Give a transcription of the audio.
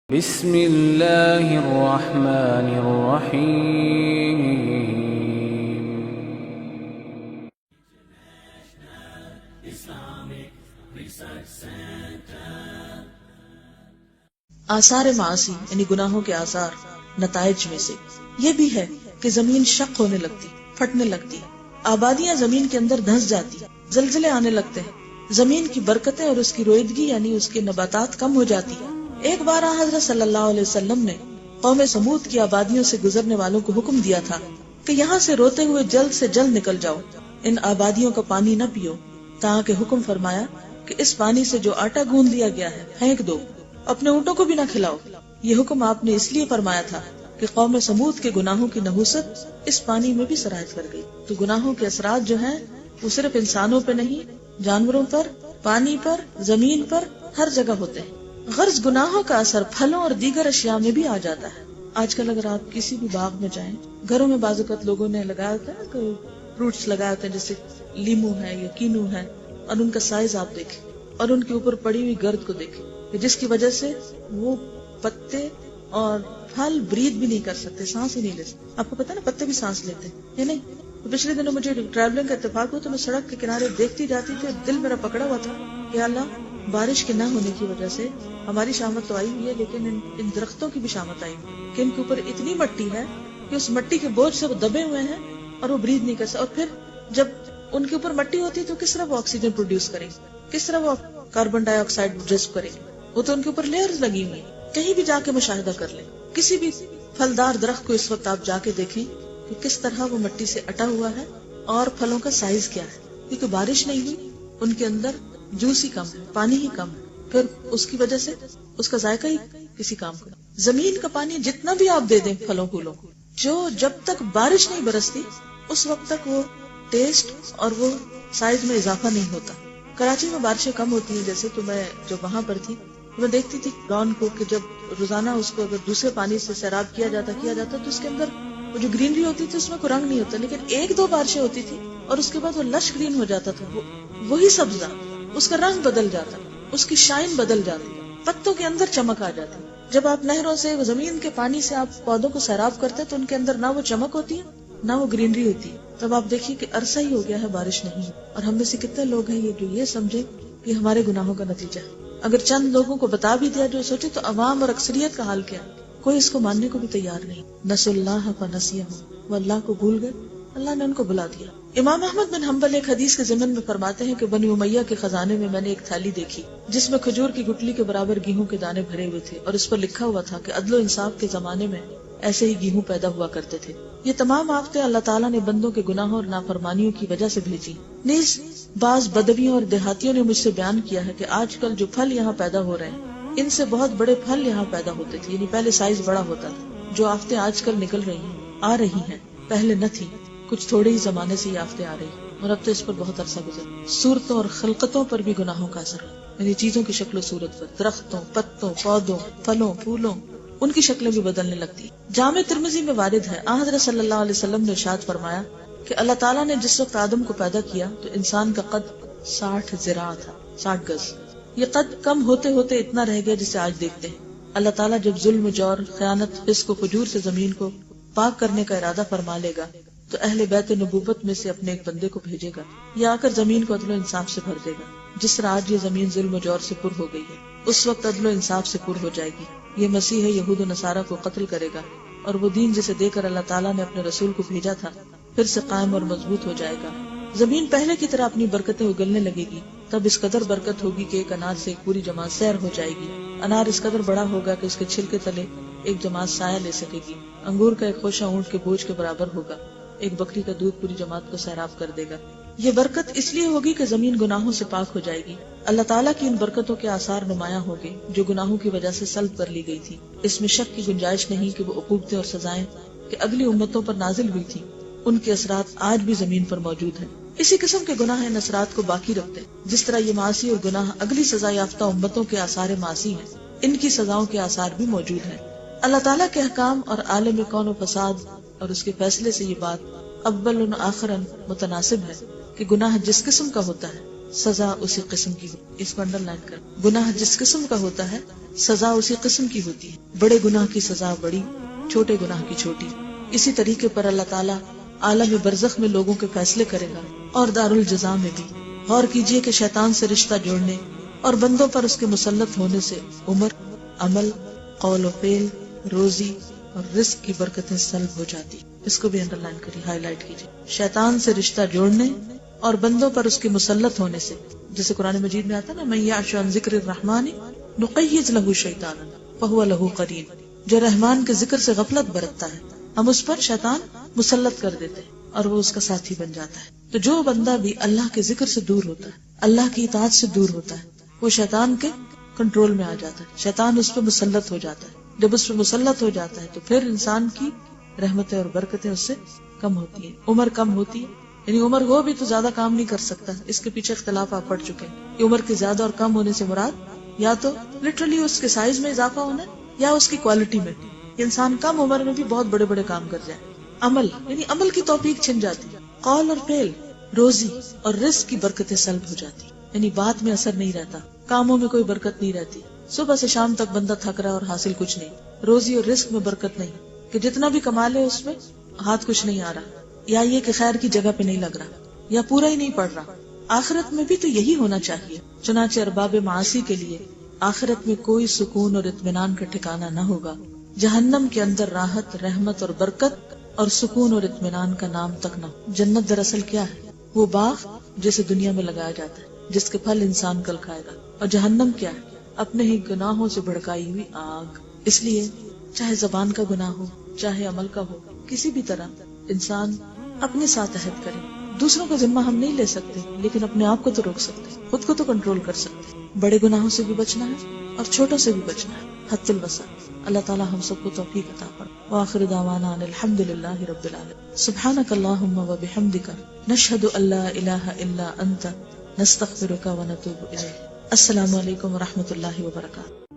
بسم اللہ الرحمن الرحیم. آثار معاصی یعنی گناہوں کے آثار نتائج میں سے یہ بھی ہے کہ زمین شق ہونے لگتی، پھٹنے لگتی، آبادیاں زمین کے اندر دھنس جاتی، زلزلے آنے لگتے ہیں، زمین کی برکتیں اور اس کی رویدگی یعنی اس کے نباتات کم ہو جاتی ہے. ایک بار حضرت صلی اللہ علیہ وسلم نے قوم سمود کی آبادیوں سے گزرنے والوں کو حکم دیا تھا کہ یہاں سے روتے ہوئے جلد سے جلد نکل جاؤ، ان آبادیوں کا پانی نہ پیو، تاکہ حکم فرمایا کہ اس پانی سے جو آٹا گوندھ لیا گیا ہے پھینک دو، اپنے اونٹوں کو بھی نہ کھلاؤ. یہ حکم آپ نے اس لیے فرمایا تھا کہ قوم سمود کے گناہوں کی نحوست اس پانی میں بھی سرایت کر گئی. تو گناہوں کے اثرات جو ہیں وہ صرف انسانوں پہ نہیں، جانوروں پر، پانی پر، زمین پر، ہر جگہ ہوتے ہیں. غرض گناہوں کا اثر پھلوں اور دیگر اشیاء میں بھی آ جاتا ہے. آج کل اگر آپ کسی بھی باغ میں جائیں، گھروں میں بعض اوقات لوگوں نے لگایا ہوتا ہے کوئی فروٹس لگائے ہوتے ہیں جیسے لیمو ہے یا کینو ہے، اور ان کا سائز آپ دیکھیں اور ان کے اوپر پڑی ہوئی گرد کو دیکھیں، جس کی وجہ سے وہ پتے اور پھل برید بھی نہیں کر سکتے، سانس ہی نہیں لے سکتے. آپ کو پتا نا پتے بھی سانس لیتے ہیں یا نہیں؟ تو پچھلے دنوں مجھے ٹریولنگ کا اتفاق ہوا تو میں سڑک کے کنارے دیکھتی جاتی تھی اور دل میرا پکڑا ہوا تھا کہ اللہ بارش کے نہ ہونے کی وجہ سے ہماری شامت تو آئی ہوئی ہے، لیکن ان درختوں کی بھی شامت آئی ہوئی کہ ان کے اوپر اتنی مٹی ہے کہ اس مٹی کے بوجھ سے وہ دبے ہوئے ہیں اور وہ برید نہیں کر سکتے. اور پھر جب ان کے اوپر مٹی ہوتی ہے تو کس طرح وہ آکسیجن پروڈیوس کریں گے، کس طرح وہ کاربن ڈائی آکسائڈ جذب کریں گے؟ وہ تو ان کے اوپر لیئرز لگی ہوئی ہیں. کہیں بھی جا کے مشاہدہ کر لیں، کسی بھی پھلدار درخت کو اس وقت آپ جا کے دیکھیں کہ کس طرح وہ مٹی سے اٹا ہوا ہے اور پھلوں کا سائز کیا ہے، کیونکہ بارش نہیں ہوئی، ان کے اندر جوس ہی کم ہے، پانی ہی کم ہے، پھر اس کی وجہ سے اس کا ذائقہ ہی کسی کام کا. زمین کا پانی جتنا بھی آپ دے دیں پھلوں پھولوں کو، جو جب تک بارش نہیں برستی اس وقت تک وہ ٹیسٹ اور وہ سائز میں اضافہ نہیں ہوتا. کراچی میں بارشیں کم ہوتی ہیں جیسے، تو میں جب وہاں پر تھی میں دیکھتی تھی گراؤنڈ کو کہ جب روزانہ اس کو اگر دوسرے پانی سے سیراب کیا جاتا تو اس کے اندر وہ جو گرینری ہوتی تھی اس میں کوئی رنگ نہیں ہوتا، لیکن ایک دو بارشیں ہوتی تھی اور اس کے بعد وہ لش گرین ہو جاتا تھا، وہی سبزہ، اس کا رنگ بدل جاتا، اس کی شائن بدل جاتی، پتوں کے اندر چمک آ جاتی. جب آپ نہروں سے زمین کے پانی سے آپ پودوں کو سیراب کرتے تو ان کے اندر نہ وہ چمک ہوتی ہے نہ وہ گرینری ہوتی. تب آپ دیکھیے کہ عرصہ ہی ہو گیا ہے بارش نہیں، اور ہم میں سے کتنے لوگ ہیں جو یہ سمجھے کہ ہمارے گناہوں کا نتیجہ ہے. اگر چند لوگوں کو بتا بھی دیا جو سوچے تو عوام اور اکثریت کا حال کیا؟ کوئی اس کو ماننے کو بھی تیار نہیں. نسوا اللہ فنسیہم، وہ اللہ کو بھول گئے، اللہ نے ان کو بلا دیا. امام احمد بن حنبل ایک حدیث کے ضمن میں فرماتے ہیں کہ بنی امیہ کے خزانے میں میں نے ایک تھالی دیکھی جس میں کھجور کی گٹلی کے برابر گیہوں کے دانے بھرے ہوئے تھے، اور اس پر لکھا ہوا تھا کہ عدل و انصاف کے زمانے میں ایسے ہی گیہوں پیدا ہوا کرتے تھے. یہ تمام آفتیں اللہ تعالیٰ نے بندوں کے گناہوں اور نافرمانیوں کی وجہ سے بھیجی. نیز بعض بدویوں اور دیہاتیوں نے مجھ سے بیان کیا ہے کہ آج کل جو پھل یہاں پیدا ہو رہے ہیں ان سے بہت بڑے پھل یہاں پیدا ہوتے تھے، یعنی پہلے سائز بڑا ہوتا تھا. جو آفتیں آج کل نکل رہی ہیں، آ رہی ہیں، پہلے نہ تھی، کچھ تھوڑے ہی زمانے سے یہ آفتیں آ رہی ہیں، اور اب تو اس پر بہت عرصہ گزر. صورتوں اور خلقتوں پر بھی گناہوں کا اثر ہے، یعنی چیزوں کی شکل و صورت پر، درختوں، پتوں، پودوں، پھلوں، پھولوں، ان کی شکلیں بھی بدلنے لگتی. جامع ترمذی میں وارد ہے حضرت صلی اللہ علیہ وسلم نے ارشاد فرمایا کہ اللہ تعالیٰ نے جس وقت آدم کو پیدا کیا تو انسان کا قد 60 ذراع تھا، 60 گز. یہ قد کم ہوتے ہوتے اتنا رہ گیا جسے آج دیکھتے ہیں. اللہ تعالیٰ جب ظلم، جور، خیانت، فسق و فجور سے زمین کو پاک کرنے کا ارادہ فرما لے گا تو اہل بیت نبوت میں سے اپنے ایک بندے کو بھیجے گا، یہ آ کر زمین کو عدل و انصاف سے بھر دے گا. جس طرح آج یہ زمین ظلم و جور سے پر ہو گئی ہے اس وقت عدل و انصاف سے پر ہو جائے گی. یہ مسیح یہود و نصارہ کو قتل کرے گا اور وہ دین جسے دے کر اللہ تعالیٰ نے اپنے رسول کو بھیجا تھا پھر سے قائم اور مضبوط ہو جائے گا. زمین پہلے کی طرح اپنی برکتیں اگلنے لگے گی. تب اس قدر برکت ہوگی کہ ایک انار سے ایک پوری جماعت سیر ہو جائے گی. انار اس قدر بڑا ہوگا کہ اس کے چھلکے تلے ایک جماعت سایہ لے سکے گی. انگور کا ایک خوشہ اونٹ کے بوجھ کے برابر ہوگا. ایک بکری کا دودھ پوری جماعت کو سیراب کر دے گا. یہ برکت اس لیے ہوگی کہ زمین گناہوں سے پاک ہو جائے گی. اللہ تعالیٰ کی ان برکتوں کے آثار نمایاں ہوں گے جو گناہوں کی وجہ سے سلب کر لی گئی تھی. اس میں شک کی گنجائش نہیں کہ وہ عقوبتیں اور سزائیں کہ اگلی امتوں پر نازل ہوئی تھی ان کے اثرات آج بھی زمین پر موجود ہیں. اسی قسم کے گناہ ان اثرات کو باقی رکھتے ہیں. جس طرح یہ معاصی اور گناہ اگلی سزا یافتہ امتوں کے آثار معاصی ہیں، ان کی سزاؤں کے آثار بھی موجود ہیں. اللہ تعالیٰ کے احکام اور عالم کون و فساد اور اس کے فیصلے سے یہ بات اول آخرا متناسب ہے کہ گناہ جس قسم کا ہوتا ہے سزا اسی قسم کی ہوتی. اس کو انڈر لائن کر. گناہ جس قسم کا ہوتا ہے سزا اسی قسم کی ہوتی ہے. بڑے گناہ کی سزا بڑی، چھوٹے گناہ کی چھوٹی. اسی طریقے پر اللہ تعالیٰ عالم برزخ میں لوگوں کے فیصلے کرے گا اور دارالجزا میں بھی. غور کیجئے کہ شیطان سے رشتہ جوڑنے اور بندوں پر اس کے مسلط ہونے سے عمر، عمل، قول و فعل، روزی اور رزق کی برکتیں سلب ہو جاتی. اس کو بھی انڈر لائن کری، ہائی لائٹ کیجئے. شیطان سے رشتہ جوڑنے اور بندوں پر اس کے مسلط ہونے سے، جیسے قرآن مجید میں آتا نا من یعش عن ذکر الرحمن نقید لہ شیطانا فہو لہ قرین. جو رحمان کے ذکر سے غفلت برتتا ہے ہم اس پر شیطان مسلط کر دیتے ہیں اور وہ اس کا ساتھی بن جاتا ہے. تو جو بندہ بھی اللہ کے ذکر سے دور ہوتا ہے، اللہ کی اطاعت سے دور ہوتا ہے، وہ شیطان کے کنٹرول میں آ جاتا ہے. شیطان اس پہ مسلط ہو جاتا ہے. جب اس پہ مسلط ہو جاتا ہے تو پھر انسان کی رحمتیں اور برکتیں اس سے کم ہوتی ہیں، عمر کم ہوتی ہے. یعنی عمر ہو بھی تو زیادہ کام نہیں کر سکتا. اس کے پیچھے اختلاف آپ پڑھ چکے ہیں کہ عمر کے زیادہ اور کم ہونے سے مراد یا تو لٹرلی اس کے سائز میں اضافہ ہونا یا اس کی کوالٹی میں. انسان کم عمر میں بھی بہت بڑے بڑے کام کر جائے. عمل یعنی عمل کی توفیق چھن جاتی. قول اور فعل، روزی اور رزق کی برکتیں سلب ہو جاتی. یعنی بات میں اثر نہیں رہتا، کاموں میں کوئی برکت نہیں رہتی. صبح سے شام تک بندہ تھک رہا اور حاصل کچھ نہیں. روزی اور رزق میں برکت نہیں کہ جتنا بھی کما لے اس میں ہاتھ کچھ نہیں آ رہا، یا یہ کہ خیر کی جگہ پہ نہیں لگ رہا یا پورا ہی نہیں پڑ رہا. آخرت میں بھی تو یہی ہونا چاہیے. چنانچہ ارباب معاصی کے لیے آخرت میں کوئی سکون اور اطمینان کا ٹھکانہ نہ ہوگا. جہنم کے اندر راحت، رحمت اور برکت اور سکون اور اطمینان کا نام تک نہ. جنت دراصل کیا ہے؟ وہ باغ جسے دنیا میں لگایا جاتا ہے جس کے پھل انسان کل کھائے گا. اور جہنم کیا ہے؟ اپنے ہی گناہوں سے بھڑکائی ہوئی آگ. اس لیے چاہے زبان کا گناہ ہو چاہے عمل کا ہو، کسی بھی طرح انسان اپنے ساتھ عہد کرے. دوسروں کا ذمہ ہم نہیں لے سکتے لیکن اپنے آپ کو تو روک سکتے، خود کو تو کنٹرول کر سکتے. بڑے گناہوں سے بھی بچنا ہے اور چھوٹوں سے بھی بچنا ہے، حد الوسع. اللہ تعالی ہم سب کو توفیق عطا فرمائے. وآخر دعوانا ان الحمدللہ رب العالمین. سبحانک اللہم وبحمدک نشہد ان لا الہ الا انت نستغفرک ونتوب الیک. السلام علیکم ورحمۃ اللہ وبرکاتہ.